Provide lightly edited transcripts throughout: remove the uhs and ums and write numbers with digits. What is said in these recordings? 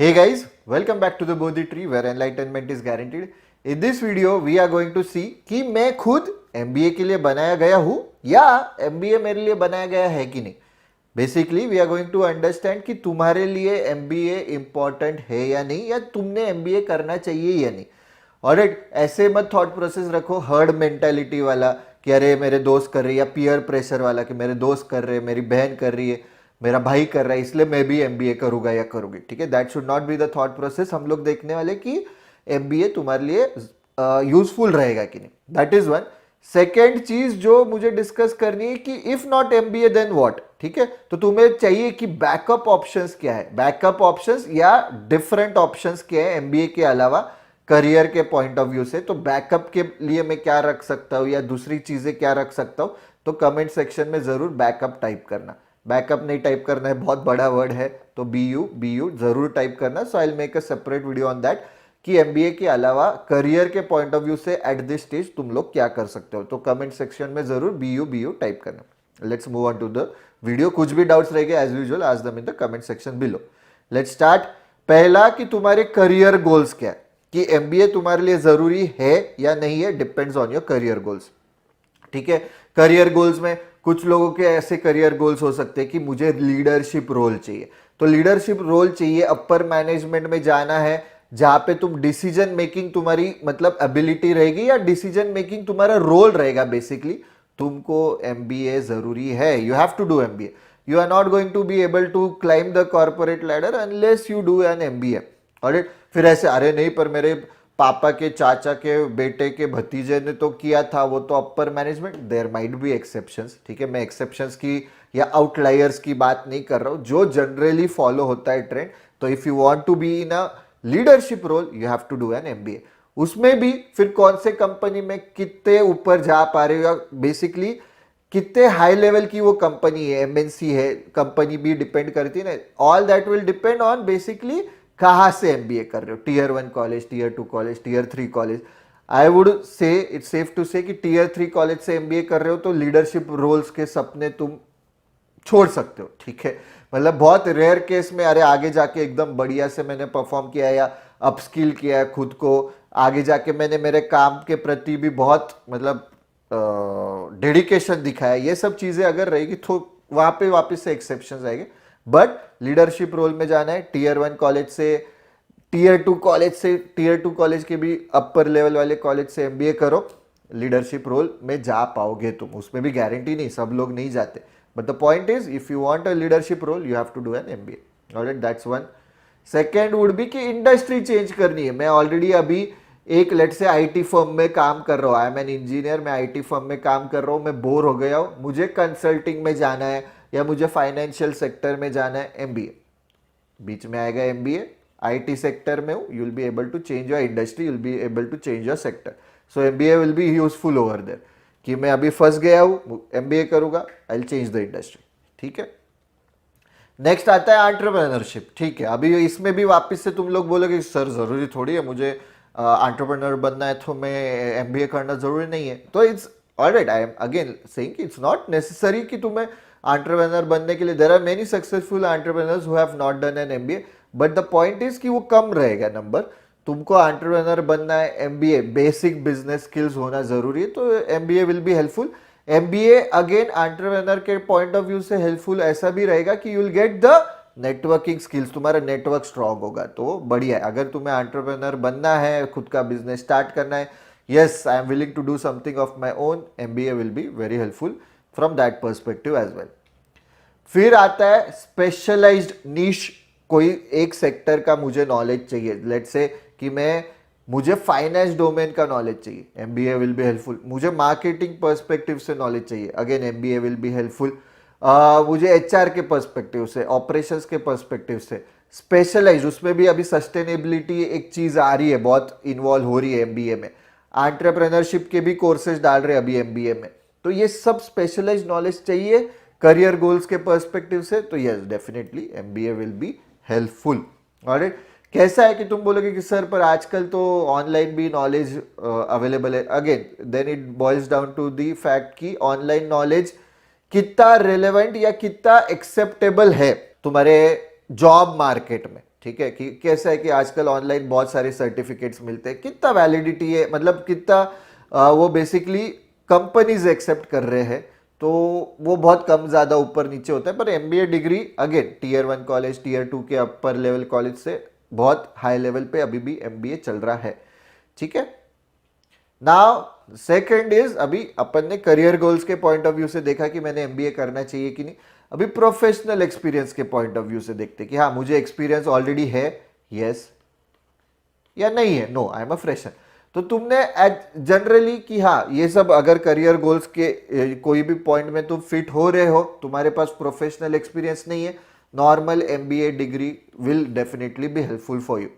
Hey guys, welcome back to the Bodhi Tree where enlightenment is guaranteed. In this video, we are going to see कि मैं खुद MBA के लिए बनाया गया हूँ या MBA मेरे लिए बनाया गया है कि नहीं. Basically we are going to understand कि तुम्हारे लिए MBA इंपॉर्टेंट है या नहीं, या तुमने MBA करना चाहिए या नहीं. और ऐसे मत थॉट प्रोसेस रखो हर्ड मेंटालिटी वाला कि अरे मेरे दोस्त कर रहे हैं, या पीयर प्रेशर वाला कि मेरे दोस्त कर रहे हैं, मेरी बहन कर रही है, मेरा भाई कर रहा है, इसलिए मैं भी MBA करूंगा या करूंगी. ठीक है, that should not be the thought process. हम लोग देखने वाले कि MBA तुम्हारे लिए यूजफुल रहेगा कि नहीं. That is one. सेकेंड चीज जो मुझे डिस्कस करनी है कि if not MBA then what. ठीक है, तो तुम्हें चाहिए कि बैकअप ऑप्शंस क्या है, बैकअप ऑप्शंस या डिफरेंट ऑप्शंस क्या है MBA के अलावा करियर के पॉइंट ऑफ व्यू से. तो बैकअप के लिए मैं क्या रख सकता हूँ या दूसरी चीजें क्या रख सकता हूँ, तो कमेंट सेक्शन में जरूर बैकअप टाइप करना. बैकअप नहीं टाइप करना है, बहुत बड़ा वर्ड है, तो BU जरूर टाइप करना. So I will make a separate video on that कि MBA के अलावा करियर के पॉइंट ऑफ व्यू से एट दिस स्टेज तुम लोग क्या कर सकते हो. तो कमेंट सेक्शन में जरूर BU टाइप करना. Let's move on to the video. कुछ भी डाउट्स रहेंगे as usual ask them in the comment section below. Let's start. पहला कि तुम्हारे करियर गोल्स क्या है, कि MBA तुम्हारे लिए जरूरी है या नहीं है, depends on your career goals. ठीक है, करियर गोल्स में कुछ लोगों के ऐसे करियर गोल्स हो सकते हैं कि मुझे लीडरशिप रोल चाहिए. तो लीडरशिप रोल चाहिए, अपर मैनेजमेंट में जाना है जहां पे तुम डिसीजन मेकिंग तुम्हारी मतलब एबिलिटी रहेगी या डिसीजन मेकिंग तुम्हारा रोल रहेगा. बेसिकली तुमको MBA जरूरी है. You have to do MBA. You are not going to be able to climb the corporate ladder unless you do an MBA. और फिर ऐसे अरे नहीं पर मेरे पापा के चाचा के बेटे के भतीजे ने तो किया था, वो तो upper management. There might be exceptions. ठीक है, मैं एक्सेप्शंस की या आउटलायर्स की बात नहीं कर रहा हूं, जो जनरली फॉलो होता है ट्रेंड. तो if you want to be in a leadership role you have to do an MBA. उसमें भी फिर कौन से कंपनी में कितने ऊपर जा पा रहे हो, या बेसिकली कितने हाई लेवल की वो कंपनी है, MNC है, कंपनी भी डिपेंड करती है ना. All that will depend on basically कहाँ से MBA कर रहे हो. Tier 1 college, Tier 2 college, Tier 3 college. I would say it's safe to say कि Tier 3 कॉलेज से MBA कर रहे हो तो लीडरशिप रोल्स के सपने तुम छोड़ सकते हो. ठीक है, मतलब बहुत रेयर केस में अरे आगे जाके एकदम बढ़िया से मैंने परफॉर्म किया या अपस्किल किया है खुद को, आगे जाके मैंने मेरे काम के प्रति भी बहुत मतलब डेडिकेशन दिखाया, ये सब चीजें अगर रहेगी तो वहां पे वापस से एक्सेप्शन आएंगे. बट लीडरशिप रोल में जाना है Tier 1 कॉलेज से, Tier 2 कॉलेज से, Tier 2 कॉलेज के भी अपर लेवल वाले कॉलेज से MBA करो, लीडरशिप रोल में जा पाओगे तुम. उसमें भी गारंटी नहीं, सब लोग नहीं जाते. But the point is if you want a leadership role you have to do an MBA. Alright, that's one. Second would be कि इंडस्ट्री चेंज करनी है. मैं ऑलरेडी अभी एक लेट से IT फर्म में काम कर रहा हूँ, आई एम एन इंजीनियर, मैं IT फर्म में काम कर रहा हूँ, मैं बोर हो गया हूँ, मुझे कंसल्टिंग में जाना है या मुझे फाइनेंशियल सेक्टर में जाना है, MBA. बीच में आएगा MBA. IT सेक्टर में हूँ, you will be able to change your industry, you will be able to change your sector. So MBA will be useful over there कि मैं अभी फंस गया हूँ, MBA करूंगा, I will change the industry. ठीक है, नेक्स्ट आता है एंटरप्रेन्योरशिप. ठीक है, अभी इसमें भी वापस से तुम लोग बोलोगे सर जरूरी थोड़ी है मुझे एंटरप्रेन्योर बनना है तो मैं MBA करना जरूरी नहीं है. तो it's alright, I am again saying कि इट्स नॉट नेसेसरी कि तुम्हें एंटरप्रेन्योर बनने के लिए. There are many successful entrepreneurs who have not done an MBA. But the point is कि वो कम रहेगा नंबर. तुमको एंटरप्रेन्योर बनना है, MBA बेसिक बिजनेस स्किल्स होना जरूरी है, तो MBA will be helpful. MBA again entrepreneur के पॉइंट ऑफ व्यू से हेल्पफुल ऐसा भी रहेगा कि you will get the networking skills, तुम्हारा नेटवर्क स्ट्रांग होगा तो बढ़िया है. अगर तुम्हें एंटरप्रेन्योर बनना है, खुद का बिजनेस स्टार्ट करना है, yes I am willing to do something of my own, MBA will be very helpful from that perspective as well. फिर आता है स्पेशलाइज्ड नीश. कोई एक सेक्टर का मुझे नॉलेज चाहिए, लेट्स से कि मुझे फाइनेंस डोमेन का नॉलेज चाहिए, MBA विल बी हेल्पफुल. मुझे मार्केटिंग पर्सपेक्टिव से नॉलेज चाहिए, again MBA will be helpful. मुझे HR के पर्सपेक्टिव से, ऑपरेशंस के पर्सपेक्टिव से स्पेशलाइज, उसमें भी अभी सस्टेनेबिलिटी एक चीज आ रही है, बहुत इन्वॉल्व हो रही है MBA में. एंटरप्रेन्योरशिप के भी कोर्सेज डाल रहे हैं अभी MBA में. तो ये सब स्पेशलाइज नॉलेज चाहिए करियर गोल्स के पर्सपेक्टिव से, तो yes definitely MBA will be helpful. Alright, कैसा है कि तुम बोलोगे कि सर पर आजकल तो ऑनलाइन भी नॉलेज अवेलेबल है. Again then it boils down to the fact कि ऑनलाइन नॉलेज कितना रिलेवेंट या कितना एक्सेप्टेबल है तुम्हारे जॉब मार्केट में. ठीक है, कि कैसा है कि आजकल ऑनलाइन बहुत सारे सर्टिफिकेट्स मिलते हैं, कितना वैलिडिटी है, मतलब कितना वो बेसिकली कंपनीज एक्सेप्ट कर रहे हैं, तो वो बहुत कम ज़्यादा ऊपर नीचे होता है। पर एमबीए डिग्री अगेन टीयर 1 कॉलेज, टीयर 2 के अपर लेवल कॉलेज से बहुत हाई लेवल पे अभी भी एमबीए चल रहा है। ठीक है, नाउ सेकंड इज, अभी अपन ने करियर गोल्स के पॉइंट ऑफ व्यू से देखा कि मैंने एमबीए करना चाहिए कि नहीं। अभी प्रोफेशनल एक्सपीरियंस के पॉइंट ऑफ व्यू से देखते कि हाँ मुझे एक्सपीरियंस ऑलरेडी है, यस या नहीं है, no I am a fresher. तो तुमने जनरली कि हाँ ये सब अगर करियर गोल्स के कोई भी पॉइंट में तुम फिट हो रहे हो, तुम्हारे पास प्रोफेशनल एक्सपीरियंस नहीं है, normal MBA degree will definitely be helpful for you.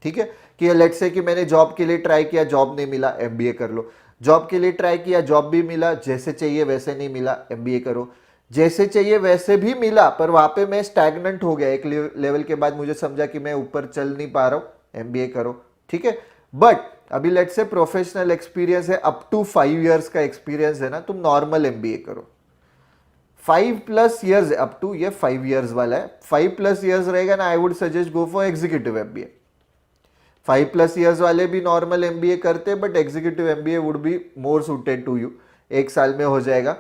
ठीक है, कि लेट्स से कि मैंने जॉब के लिए ट्राई किया, जॉब नहीं मिला, एमबीए कर लो। जॉब के लिए ट्राई किया, जॉब भी मिला, जैसे चाहिए वैसे नहीं मिला, एमबीए करो। जैसे चाहिए वैसे भी मिला पर वहां पे मैं स्टैग्नेंट हो गया, एक लेवल के बाद मुझे समझा कि मैं ऊपर चल नहीं पा रहा हूं, एमबीए करो। ठीक है, बट अभी लेट्स से प्रोफेशनल एक्सपीरियंस है, अप टू 5 इयर्स का एक्सपीरियंस है ना, तुम नॉर्मल एमबीए करो। 5+ ईयर्स अप टू, ये 5 इयर्स वाला है, 5+ ईयर्स रहेगा ना, I would suggest go for executive MBA. 5+ years वाले भी नॉर्मल एमबीए करते, but executive MBA would be more suited to you, 1 साल में हो जाएगा।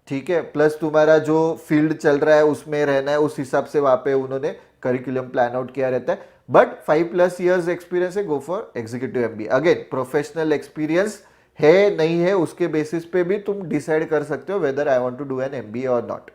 ठीक है, प्लस तुम्हारा जो फील्ड चल रहा है उसमें रहना है, उस हिसाब से वहां पे उन्होंने करिकुलम प्लान आउट किया रहता है। बट 5+ ईयर्स एक्सपीरियंस है, गो for executive MBA. Again professional experience है नहीं है उसके बेसिस पे भी तुम डिसाइड कर सकते हो whether I want to do an MBA और not.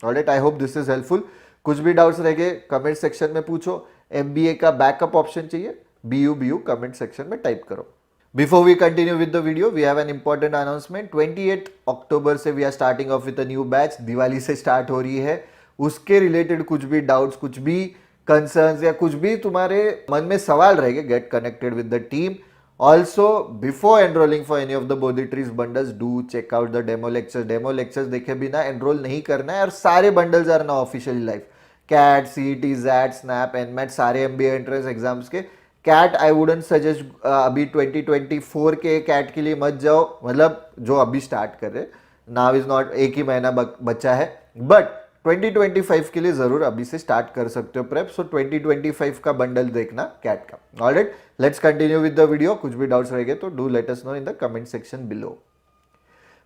Alright, I hope this is helpful. कुछ भी डाउट्स रह गए कमेंट सेक्शन में पूछो। एमबीए का बैकअप ऑप्शन चाहिए, BU कमेंट सेक्शन में टाइप करो। Before we continue with the video, we have an important announcement. 28 अक्टूबर से we are starting off with a new batch. Diwali से स्टार्ट हो रही है, उसके रिलेटेड कुछ भी डाउट्स, कुछ भी कंसर्न्स या कुछ भी तुम्हारे मन में सवाल रहेंगे, get connected with the team. Also before enrolling for any of the Bodhi trees bundles, do check out the demo lectures. Demo lectures देखे बिना एनरोल नहीं करना है, और सारे bundles are now officially live. CAT, CET, ZAT, SNAP, NMAT, सारे MBA entrance exams के. CAT I wouldn't suggest, अभी 2024 के कैट के लिए मत जाओ, मतलब जो अभी स्टार्ट कर रहे, नाउ इज नॉट, एक ही महीना बचा है, बट 2025 के लिए जरूर अभी से स्टार्ट कर सकते हो प्रेप. सो 2025 का बंडल देखना कैट का. Alright, let's continue with the video. कुछ भी डाउट्स रहेंगे तो do let us know in the comment section below.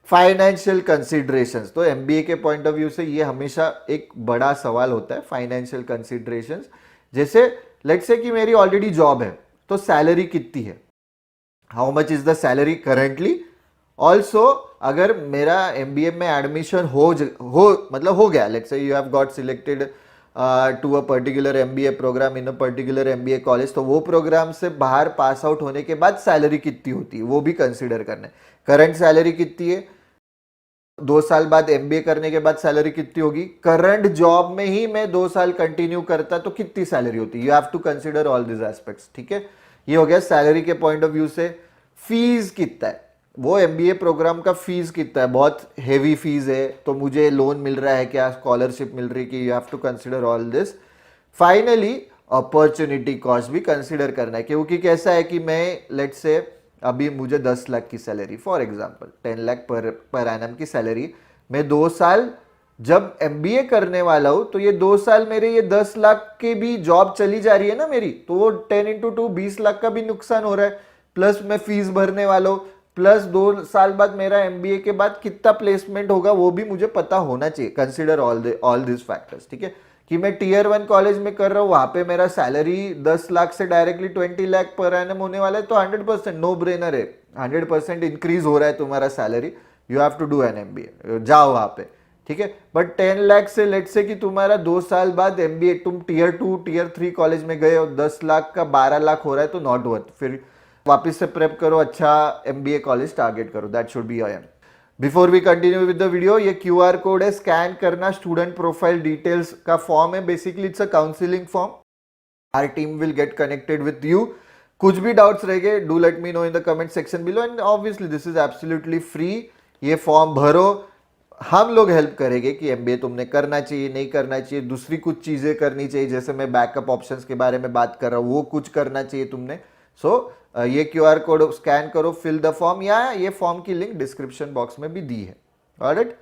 Financial considerations, तो एमबीए के पॉइंट ऑफ व्यू से ये हमेशा एक बड़ा सवाल होता है, फाइनेंशियल कंसिडरेशंस. जैसे लेट्स से कि मेरी ऑलरेडी जॉब है, तो सैलरी कितनी है, how much is the salary currently. Also अगर मेरा एमबीए में एडमिशन हो मतलब हो गया, let's say you have got selected to a particular MBA program in a particular MBA college, तो वो प्रोग्राम से बाहर पास आउट होने के बाद सैलरी कितनी होती है वो भी कंसिडर करना है. करंट सैलरी कितनी है, 2 साल बाद एमबीए करने के बाद सैलरी कितनी होगी, करंट जॉब में ही मैं 2 साल कंटिन्यू करता तो कितनी सैलरी होती. You have to consider all this aspects. ठीक है, ये हो गया सैलरी के पॉइंट ऑफ व्यू से. फीस कितना है, वो एमबीए प्रोग्राम का फीस कितना है, बहुत हेवी फीस है तो मुझे लोन मिल रहा है क्या, स्कॉलरशिप मिल रही है कि, you have to consider all this. Finally opportunity cost भी कंसिडर करना है, क्योंकि कैसा है कि मैं लेट्स से अभी मुझे 10 लाख की salary, for example 10 lakh per annum की सैलरी, मैं 2 साल जब एमबीए करने वाला हूं, तो ये 2 साल मेरे ये 10 लाख के भी जॉब चली जा रही है ना मेरी, तो वो 10 × 2 20 लाख का भी नुकसान हो रहा है. प्लस मैं फीस भरने वाला हूं, प्लस 2 साल बाद मेरा एमबीए के बाद कितना प्लेसमेंट होगा वो भी मुझे पता होना चाहिए. Consider all this factors. ठीक है, कि मैं टीयर 1 कॉलेज में कर रहा हूँ, वहां पे मेरा सैलरी 10 लाख से डायरेक्टली 20 लाख पर एनम होने वाला है, तो 100% नो ब्रेनर है, 100% इंक्रीज हो रहा है तुम्हारा salary, you have to do an MBA, जाओ वहां पे. ठीक है, बट 10 लाख से लेट्स से कि तुम्हारा 2 साल बाद एमबीए, तुम टीयर 2 टीयर 3 कॉलेज में गए हो, 10 लाख का 12 लाख हो रहा है, तो नॉट वर्थ. फिर वापिस से प्रेप करो, अच्छा एमबीए कॉलेज टारगेट करो, that should be your aim. Before we continue with the video, ये QR कोड है, स्कैन करना, स्टूडेंट प्रोफाइल डिटेल्स का फॉर्म है, basically it's a counselling form. Our team will get connected with you. कुछ भी doubts रह गए, do let me know in the comment section below, and obviously this is absolutely free. ये form भरो, हम लोग हेल्प करेंगे कि एमबीए तुमने करना चाहिए, नहीं करना चाहिए, दूसरी कुछ चीजें करनी चाहिए, जैसे मैं बैकअप ऑप्शंस के बारे में बात कर रहा हूँ, वो कुछ करना चाहिए तुमने. सो ये QR कोड स्कैन करो, फिल द फॉर्म, या ये फॉर्म की लिंक डिस्क्रिप्शन बॉक्स में भी दी है. Alright,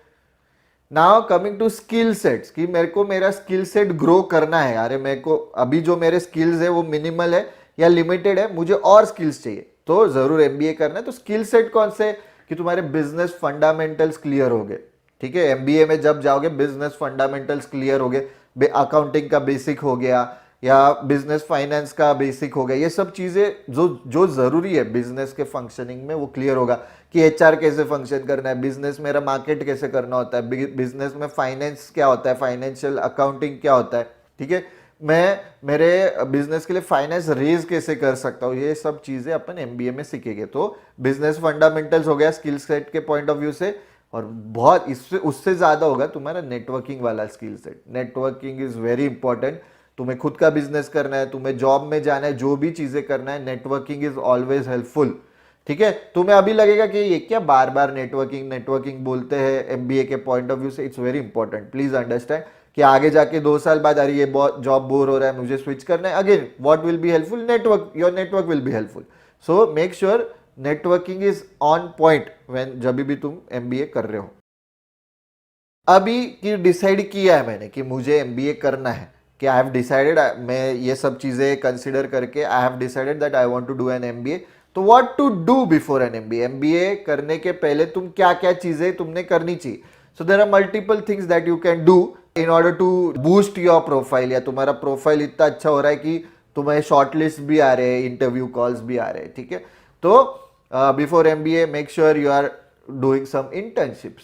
now coming to skill sets, कि मेरे को मेरा स्किल सेट ग्रो करना है, अरे मेरे को अभी जो मेरे स्किल्स है वो मिनिमल है या लिमिटेड है, मुझे और स्किल्स चाहिए, तो जरूर एमबीए करना है। तो स्किल सेट कौन से, कि तुम्हारे बिजनेस फंडामेंटल्स क्लियर हो गए, ठीक है, एमबीए में जब जाओगे बिजनेस फंडामेंटल्स क्लियर हो गए, अकाउंटिंग का बेसिक हो गया या बिजनेस फाइनेंस का बेसिक हो गया, ये सब चीजें जो जो जरूरी है बिजनेस के फंक्शनिंग में वो क्लियर होगा, कि एचआर कैसे फंक्शन करना है, बिजनेस मेरा मार्केट कैसे करना होता है, बिजनेस में फाइनेंस क्या होता है, फाइनेंशियल अकाउंटिंग क्या होता है, ठीक है, मैं मेरे बिजनेस के लिए फाइनेंस रेज कैसे कर सकता हूँ, ये सब चीजें अपन एमबीए में सीखेंगे। तो बिजनेस फंडामेंटल्स हो गया स्किल सेट के पॉइंट ऑफ व्यू से, और बहुत इससे उससे ज्यादा होगा तुम्हारा नेटवर्किंग वाला skill set. Networking is very important. तुम्हें खुद का बिजनेस करना है, तुम्हें जॉब में जाना है, जो भी चीजें करना है, नेटवर्किंग इज ऑलवेज हेल्पफुल, ठीक है। तुम्हें अभी लगेगा कि ये क्या बार बार नेटवर्किंग नेटवर्किंग बोलते हैं, एमबीए के पॉइंट ऑफ व्यू से it's very important, please understand कि आगे जाके 2 साल बाद अरे ये जॉब बोर हो रहा है, मुझे स्विच करना है, again what will be helpful, network, your network will be helpful. So make sure networking is on point when, जब भी तुम एमबीए कर रहे हो। अभी कि डिसाइड किया है मैंने कि मुझे एमबीए करना है, कि आई हैव डिसाइडेड, मैं ये सब चीजें कंसिडर करके I have decided that I want to do an MBA. तो what to do before an MBA, MBA करने के पहले तुम क्या क्या चीजें तुमने करनी चाहिए। So there are multiple things that you can do in order to boost your profile, या तुम्हारा प्रोफाइल इतना अच्छा हो रहा है कि तुम्हें शॉर्टलिस्ट भी आ रहे हैं, इंटरव्यू कॉल्स भी आ रहे हैं, ठीक है। तो before MBA make sure you are doing some internships,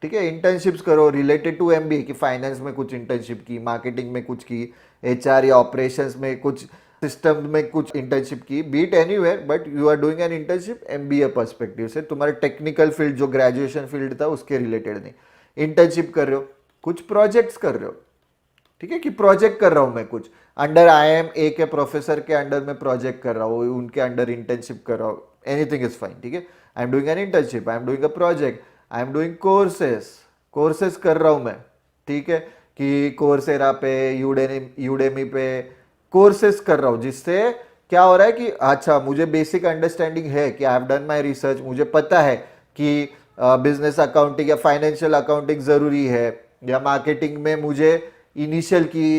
ठीक है, इंटर्नशिप्स करो रिलेटेड टू एमबीए, कि फाइनेंस में कुछ इंटर्नशिप की, मार्केटिंग में कुछ की, एचआर या ऑपरेशंस में कुछ, सिस्टम में कुछ इंटर्नशिप की, be it anywhere, but you are doing an internship MBA perspective से, तुम्हारे टेक्निकल फील्ड जो ग्रेजुएशन फील्ड था उसके रिलेटेड नहीं, इंटर्नशिप कर रहे हो, कुछ प्रोजेक्ट्स कर रहे हो, ठीक है, कि प्रोजेक्ट कर रहा हूं मैं कुछ अंडर आईएम ए के प्रोफेसर के अंडर में प्रोजेक्ट कर रहा हूँ, उनके अंडर इंटर्नशिप कर रहा हूँ, एनीथिंग इज फाइन, ठीक है। I am doing an internship, I am doing a project, I am doing courses, courses कर रहा हूं मैं, ठीक है, कि कोर्सेरा पे, यूडेमी पे कोर्सेस कर रहा हूं, जिससे क्या हो रहा है कि अच्छा मुझे बेसिक अंडरस्टैंडिंग है, कि I have done my research, मुझे पता है कि बिजनेस अकाउंटिंग या फाइनेंशियल अकाउंटिंग जरूरी है, या मार्केटिंग में मुझे इनिशियल की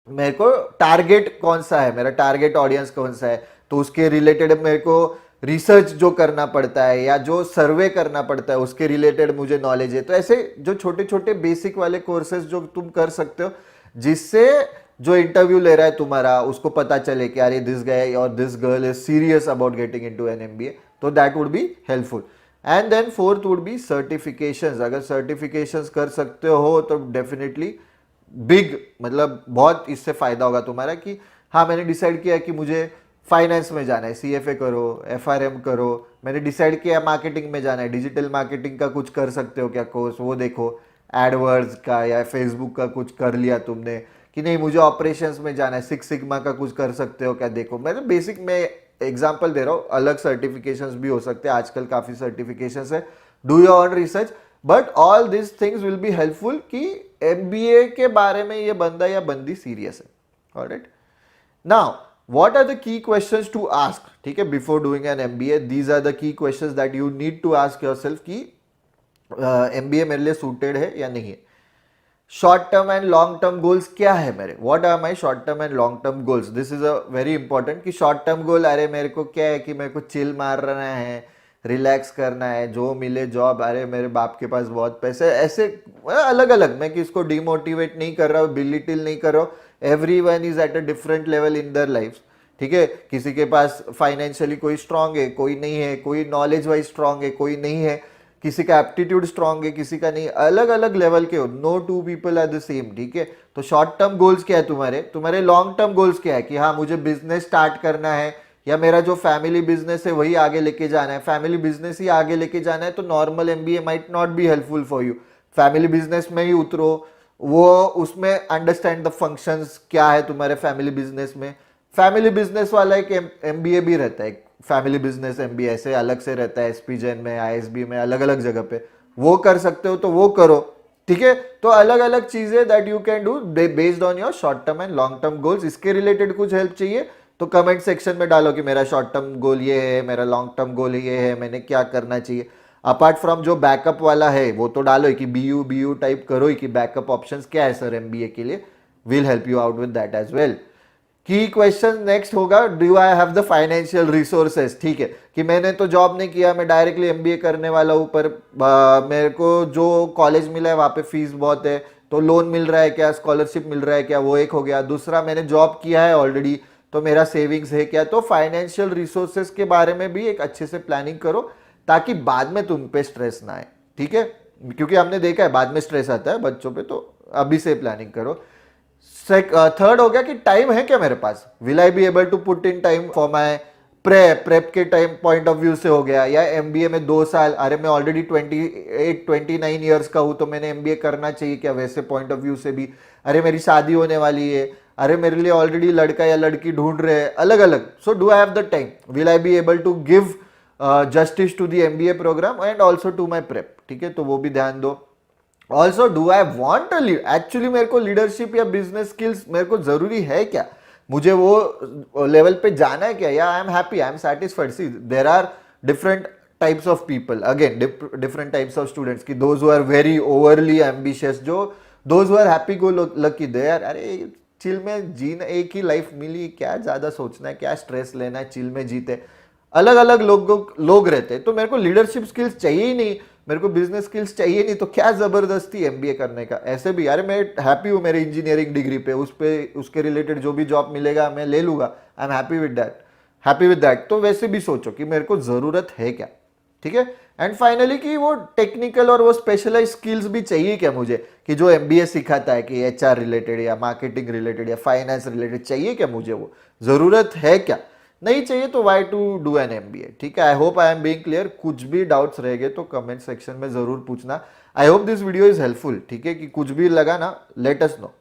मेरे को टारगेट कौन सा है, मेरा टारगेट ऑडियंस कौन सा है, तो उसके रिलेटेड मेरे को रिसर्च जो करना पड़ता है या जो सर्वे करना पड़ता है उसके रिलेटेड मुझे नॉलेज है। तो ऐसे जो छोटे छोटे बेसिक वाले कोर्सेज जो तुम कर सकते हो, जिससे जो इंटरव्यू ले रहा है तुम्हारा उसको पता चले कि अरे दिस गाय और this girl is serious about getting into an MBA, तो that would be helpful. And then fourth would be certifications, अगर सर्टिफिकेशंस कर सकते हो तो डेफिनेटली बिग, मतलब बहुत इससे फायदा होगा तुम्हारा, कि हाँ मैंने डिसाइड किया कि मुझे फाइनेंस में जाना है, सीएफए करो, एफआरएम करो, मैंने डिसाइड किया मार्केटिंग में जाना है, डिजिटल मार्केटिंग का कुछ कर सकते हो क्या कोर्स, वो देखो, एडवर्ड्स का या फेसबुक का कुछ कर लिया तुमने, कि नहीं मुझे ऑपरेशंस में जाना है, सिक्स सिग्मा का कुछ कर सकते हो क्या, देखो मैं तो बेसिक में एग्जांपल दे रहा हूँ, अलग सर्टिफिकेशंस भी हो सकते हैं, आजकल काफी सर्टिफिकेशंस है, do your own research, but all this things will be helpful कि एमबीए के बारे में ये बंदा या बंदी सीरियस है। Alright, now what are the key questions to ask, ठीक है, before doing an MBA, these are the key questions that you need to ask yourself कि MBA मेरे लिए suited है या नहीं है। Short term and long term goals क्या है मेरे, what are my short term and long term goals, this is a very important, कि शॉर्ट टर्म गोल अरे मेरे को क्या है कि मेरे को चिल मारना है, रिलैक्स करना है, जो मिले जॉब, अरे मेरे बाप के पास बहुत पैसे, ऐसे अलग अलग, मैं किसको डिमोटिवेट नहीं कर रहा हूँ, बिलिटिल नहीं कर रहा हूँ, everyone is at a different level in their life, ठीक है, किसी के पास फाइनेंशियली कोई स्ट्रांग है, कोई नहीं है, कोई नॉलेज वाइज स्ट्रांग है, कोई नहीं है, किसी का एप्टीट्यूड स्ट्रांग है, किसी का नहीं, अलग अलग लेवल के हो, no two people are the same, ठीक है। तो शॉर्ट टर्म गोल्स क्या है तुम्हारे, तुम्हारे लॉन्ग टर्म गोल्स क्या है, कि हाँ मुझे बिजनेस स्टार्ट करना है, या मेरा जो फैमिली बिजनेस है वही आगे लेके जाना है, फैमिली बिजनेस ही आगे लेके जाना है, तो normal MBA might not be helpful for you, family business में ही उतरो, वो उसमें अंडरस्टैंड द फंक्शंस क्या है तुम्हारे फैमिली बिजनेस में, फैमिली बिजनेस वाला एक एमबीए भी रहता है, फैमिली बिजनेस एमबीए ऐसे अलग से रहता है, एसपीजेन में, आईएसबी में, अलग अलग जगह पे, वो कर सकते हो तो वो करो, ठीक है। तो अलग अलग चीजें that you can do based on your short term and long term goals. इसके रिलेटेड कुछ हेल्प चाहिए तो कमेंट सेक्शन में डालो कि मेरा शॉर्ट टर्म गोल ये है, मेरा लॉन्ग टर्म गोल ये है, मैंने क्या करना चाहिए। अपार्ट फ्रॉम जो बैकअप वाला है वो तो डालो ही कि बी यू टाइप करो ही कि बैकअप ऑप्शंस क्या है सर एमबीए के लिए, will help you out with that as well. की क्वेश्चन नेक्स्ट होगा, do I have the financial resources. ठीक है कि मैंने तो जॉब नहीं किया, मैं डायरेक्टली एमबीए करने वाला हूँ, पर मेरे को जो कॉलेज मिला है वहाँ पे फीस बहुत है, तो लोन मिल रहा है क्या, स्कॉलरशिप मिल रहा है क्या, वो एक हो गया। दूसरा मैंने जॉब किया है ऑलरेडी, तो मेरा सेविंग्स है क्या। तो फाइनेंशियल रिसोर्सेज के बारे में भी एक अच्छे से प्लानिंग करो ताकि बाद में तुम पे स्ट्रेस ना आए। ठीक है, क्योंकि हमने देखा है बाद में स्ट्रेस आता है बच्चों पे, तो अभी से प्लानिंग करो। थर्ड हो गया कि टाइम है क्या मेरे पास, will I be able to put in time for my prep के टाइम पॉइंट ऑफ व्यू से हो गया, या एमबीए में 2 साल, अरे मैं ऑलरेडी 29 ईयर्स का हूं तो मैंने एमबीए करना चाहिए क्या, वैसे पॉइंट ऑफ व्यू से भी। अरे मेरी शादी होने वाली है, अरे मेरे लिए ऑलरेडी लड़का या लड़की ढूंढ रहे हैं, अलग अलग। So do I have the time, will I be able to give justice to the MBA program and also to my prep. ठीक है, तो वो भी ध्यान दो। Also do I want a lead, actually मेरे को लीडरशिप या बिजनेस स्किल्स मेरे को जरूरी है क्या, मुझे वो लेवल पे जाना है क्या, या I am happy, I am satisfied. See there are different types of people, again different types of students की those who are very overly ambitious, जो those who are happy go lucky, they are अरे chill में जीना, एक ही life मिली, क्या ज्यादा सोचना है, क्या स्ट्रेस लेना है, चिल में जीते। अलग अलग लोग रहते हैं, तो मेरे को लीडरशिप स्किल्स चाहिए ही नहीं, मेरे को बिजनेस स्किल्स चाहिए नहीं, तो क्या जबरदस्ती एमबीए करने का। ऐसे भी अरे मैं हैप्पी हूँ मेरी इंजीनियरिंग डिग्री पे, उस पे उसके रिलेटेड जो भी जॉब मिलेगा मैं ले लूंगा, आई एम हैप्पी विद दैट। तो वैसे भी सोचो कि मेरे को जरूरत है क्या। ठीक है, एंड फाइनली कि वो टेक्निकल और वो स्पेशलाइज स्किल्स भी चाहिए क्या मुझे, कि जो एमबीए सिखाता है कि एचआर रिलेटेड या मार्केटिंग रिलेटेड या फाइनेंस रिलेटेड चाहिए क्या मुझे, वो जरूरत है क्या। नहीं चाहिए तो why to do an MBA. ठीक है, I hope I am being clear. कुछ भी डाउट्स रह गए तो कमेंट सेक्शन में जरूर पूछना। आई hope this video is helpful. ठीक है, कि कुछ भी लगा ना, let us know.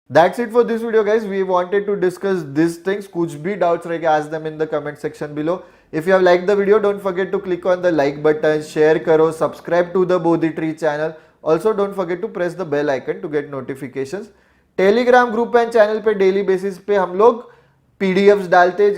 That's it for this video guys. We wanted to discuss these things. कुछ भी doubts रह गए, ask them in the comment section below. If you have liked the video, don't forget to click on the like button, share करो, subscribe to the Bodhi Tree channel. Also don't forget to press the bell icon to get notifications. Telegram group and channel पे daily basis पे हम लोग PDFs डालते,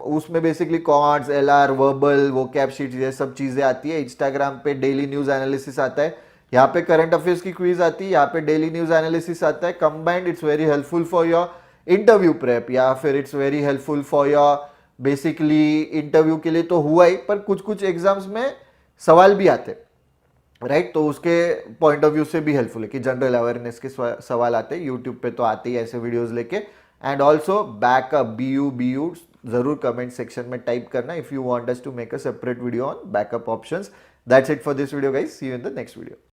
उसमें basically counts, LR, verbal, वो cap sheet, ये सब चीजें आती है। इंस्टाग्राम पे डेली न्यूज एनालिसिस आता है, यहाँ पे करंट अफेयर्स की क्विज आती है, यहाँ पे डेली न्यूज एनालिसिस आता है। Combined it's very helpful for your interview prep, या फिर it's very helpful for your basically interview के लिए तो हुआ ही, पर कुछ कुछ एग्जाम्स में सवाल भी आते राइट, तो उसके पॉइंट ऑफ व्यू से भी हेल्पफुल है कि जनरल अवेयरनेस के सवाल आते हैं। यूट्यूब पे तो आते ही ऐसे वीडियोस लेके। And also backup B U जरूर कमेंट सेक्शन में टाइप करना if you want us to make a separate video on backup options. That's it for this video guys, see you in the next video.